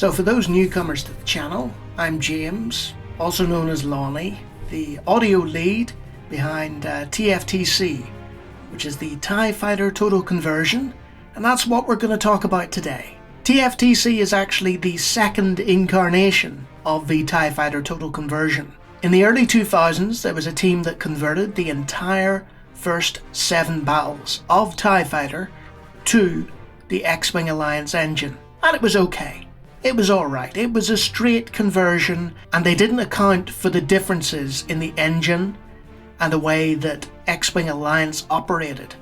So for those newcomers to the channel, I'm James, also known as Lonnie, the audio lead behind TFTC, which is the TIE Fighter Total Conversion, and that's what we're going to talk about today. TFTC is actually the second incarnation of the TIE Fighter Total Conversion. In the early 2000s, there was a team that converted the entire first 7 battles of TIE Fighter to the X-Wing Alliance engine, and it was okay. It was alright. It was a straight conversion, and they didn't account for the differences in the engine and the way that X-Wing Alliance operated.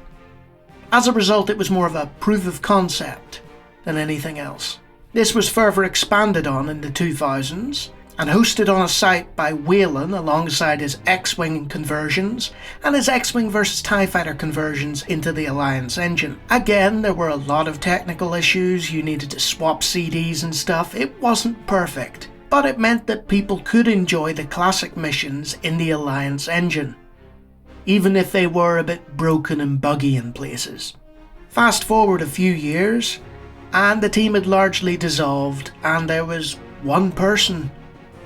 As a result, it was more of a proof of concept than anything else. This was further expanded on in the 2000s and hosted on a site by Whalen alongside his X-Wing conversions and his X-Wing vs TIE Fighter conversions into the Alliance engine. Again, there were a lot of technical issues. You needed to swap CDs and stuff. It wasn't perfect, but it meant that people could enjoy the classic missions in the Alliance engine, even if they were a bit broken and buggy in places. Fast forward a few years, and the team had largely dissolved, and there was one person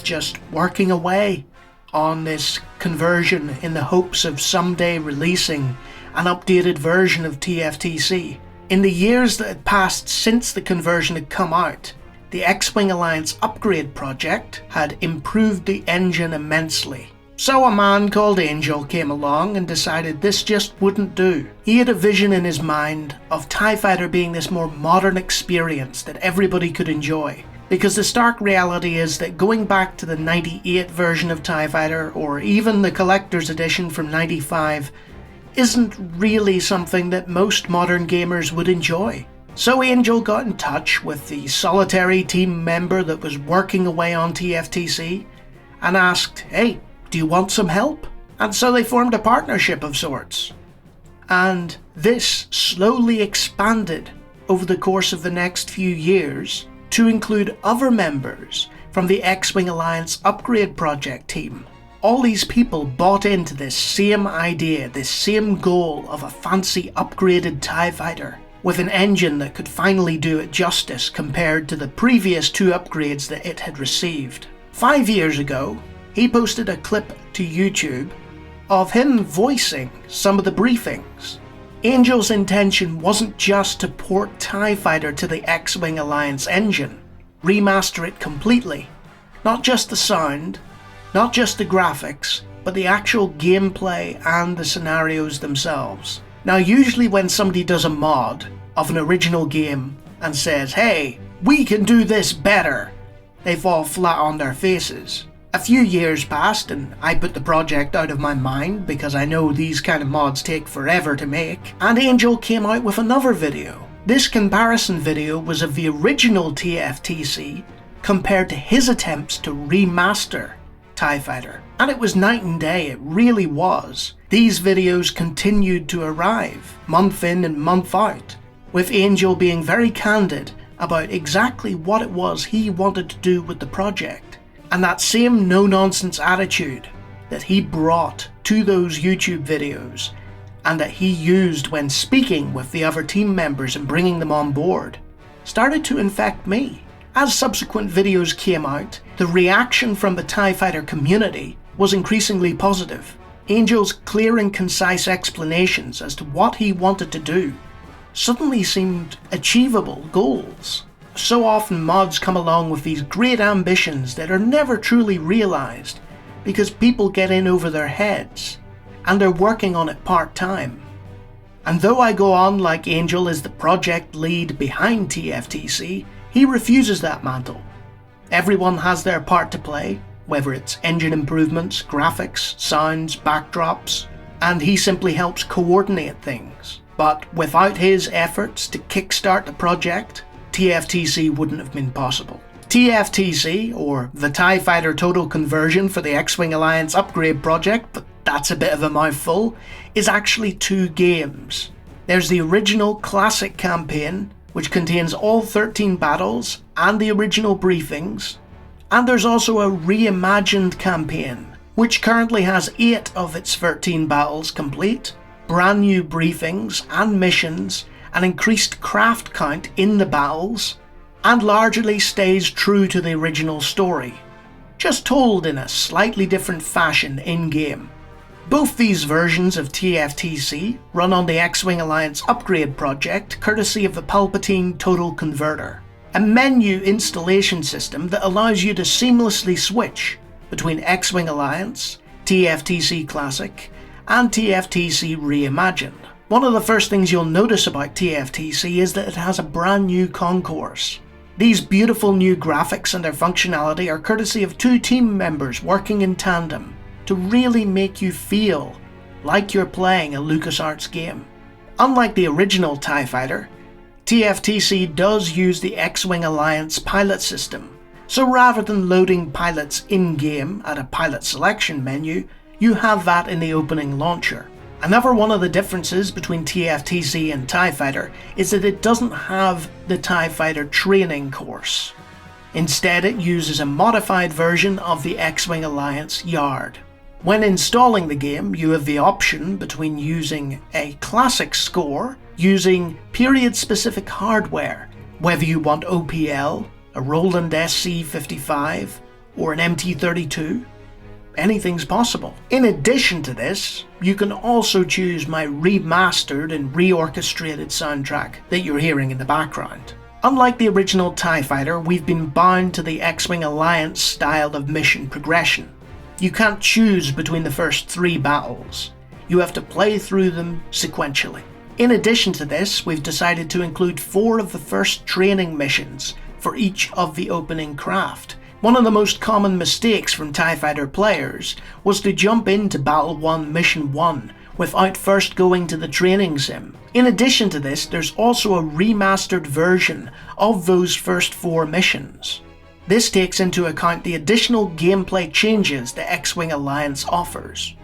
just working away on this conversion in the hopes of someday releasing an updated version of TFTC. In the years that had passed since the conversion had come out, the X-Wing Alliance upgrade project had improved the engine immensely. So a man called Angel came along and decided this just wouldn't do. He had a vision in his mind of TIE Fighter being this more modern experience that everybody could enjoy. Because the stark reality is that going back to the 98 version of TIE Fighter, or even the collector's edition from 95, isn't really something that most modern gamers would enjoy. So Angel got in touch with the solitary team member that was working away on TFTC and asked, "Hey, do you want some help?" And so they formed a partnership of sorts. And this slowly expanded over the course of the next few years to include other members from the X-Wing Alliance upgrade project team. All these people bought into this same idea, this same goal of a fancy upgraded TIE Fighter with an engine that could finally do it justice compared to the previous 2 upgrades that it had received. 5 years ago, he posted a clip to YouTube of him voicing some of the briefings. Angel's intention wasn't just to port TIE Fighter to the X-Wing Alliance engine, remaster it completely. Not just the sound, not just the graphics, but the actual gameplay and the scenarios themselves. Now usually when somebody does a mod of an original game and says, "Hey, we can do this better," they fall flat on their faces. A few years passed and I put the project out of my mind because I know these kind of mods take forever to make, and Angel came out with another video. This comparison video was of the original TFTC compared to his attempts to remaster TIE Fighter. And it was night and day, it really was. These videos continued to arrive, month in and month out, with Angel being very candid about exactly what it was he wanted to do with the project. And that same no-nonsense attitude that he brought to those YouTube videos and that he used when speaking with the other team members and bringing them on board started to infect me. As subsequent videos came out, the reaction from the TIE Fighter community was increasingly positive. Angel's clear and concise explanations as to what he wanted to do suddenly seemed achievable goals. So often mods come along with these great ambitions that are never truly realised because people get in over their heads and they're working on it part-time. And though I go on like Angel is the project lead behind TFTC, he refuses that mantle. Everyone has their part to play, whether it's engine improvements, graphics, sounds, backdrops, and he simply helps coordinate things. But without his efforts to kickstart the project, TFTC wouldn't have been possible. TFTC, or the TIE Fighter Total Conversion for the X-Wing Alliance upgrade project, but that's a bit of a mouthful, is actually 2 games. There's the original classic campaign, which contains all 13 battles and the original briefings, and there's also a reimagined campaign, which currently has 8 of its 13 battles complete, brand new briefings and missions, an increased craft count in the battles, and largely stays true to the original story, just told in a slightly different fashion in-game. Both these versions of TFTC run on the X-Wing Alliance upgrade project courtesy of the Palpatine Total Converter, a menu installation system that allows you to seamlessly switch between X-Wing Alliance, TFTC Classic, and TFTC Reimagined. One of the first things you'll notice about TFTC is that it has a brand new concourse. These beautiful new graphics and their functionality are courtesy of 2 team members working in tandem to really make you feel like you're playing a LucasArts game. Unlike the original TIE Fighter, TFTC does use the X-Wing Alliance pilot system, so rather than loading pilots in-game at a pilot selection menu, you have that in the opening launcher. Another one of the differences between TFTC and TIE Fighter is that it doesn't have the TIE Fighter training course. Instead, it uses a modified version of the X-Wing Alliance Yard. When installing the game, you have the option between using a classic score, using period-specific hardware, whether you want OPL, a Roland SC-55, or an MT-32. Anything's possible. In addition to this, you can also choose my remastered and reorchestrated soundtrack that you're hearing in the background. Unlike the original TIE Fighter, we've been bound to the X-Wing Alliance style of mission progression. You can't choose between the first 3 battles. You have to play through them sequentially. In addition to this, we've decided to include 4 of the first training missions for each of the opening craft. One of the most common mistakes from TIE Fighter players was to jump into Battle 1 Mission 1 without first going to the training sim. In addition to this, there's also a remastered version of those first 4 missions. This takes into account the additional gameplay changes the X-Wing Alliance offers,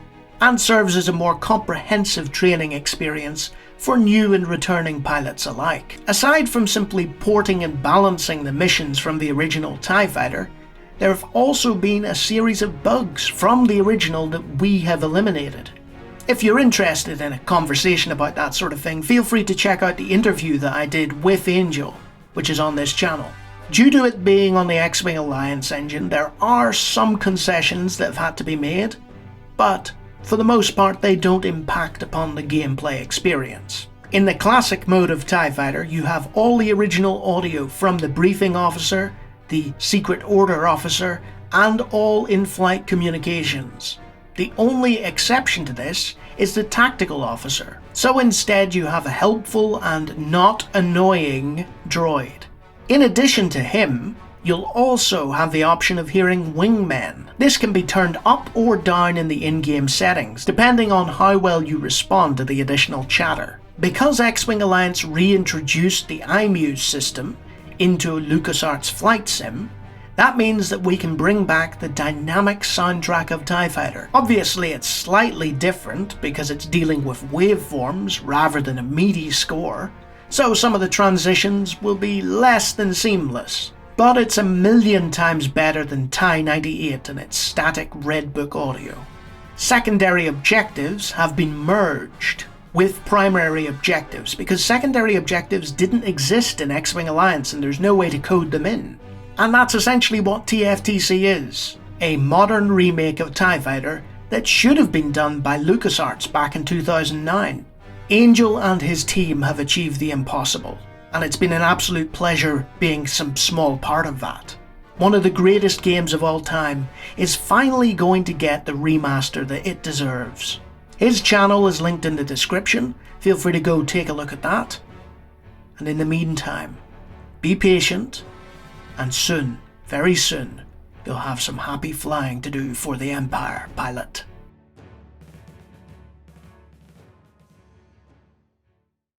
and serves as a more comprehensive training experience for new and returning pilots alike. Aside from simply porting and balancing the missions from the original TIE Fighter, there have also been a series of bugs from the original that we have eliminated. If you're interested in a conversation about that sort of thing, feel free to check out the interview that I did with Angel, which is on this channel. Due to it being on the X-Wing Alliance engine, there are some concessions that have had to be made, but for the most part they don't impact upon the gameplay experience. In the classic mode of TIE Fighter, you have all the original audio from the briefing officer, the secret order officer, and all in-flight communications. The only exception to this is the tactical officer, so instead you have a helpful and not annoying droid. In addition to him, you'll also have the option of hearing wingmen. This can be turned up or down in the in-game settings, depending on how well you respond to the additional chatter. Because X-Wing Alliance reintroduced the iMuse system into LucasArts Flight Sim, that means that we can bring back the dynamic soundtrack of TIE Fighter. Obviously it's slightly different because it's dealing with waveforms rather than a MIDI score, so some of the transitions will be less than seamless. But it's a million times better than TIE 98 and its static Red Book audio. Secondary objectives have been merged with primary objectives because secondary objectives didn't exist in X-Wing Alliance and there's no way to code them in. And that's essentially what TFTC is, a modern remake of TIE Fighter that should have been done by LucasArts back in 2009. Angel and his team have achieved the impossible, and it's been an absolute pleasure being some small part of that. One of the greatest games of all time is finally going to get the remaster that it deserves. His channel is linked in the description, feel free to go take a look at that. And in the meantime, be patient, and soon, very soon, you'll have some happy flying to do for the Empire, pilot.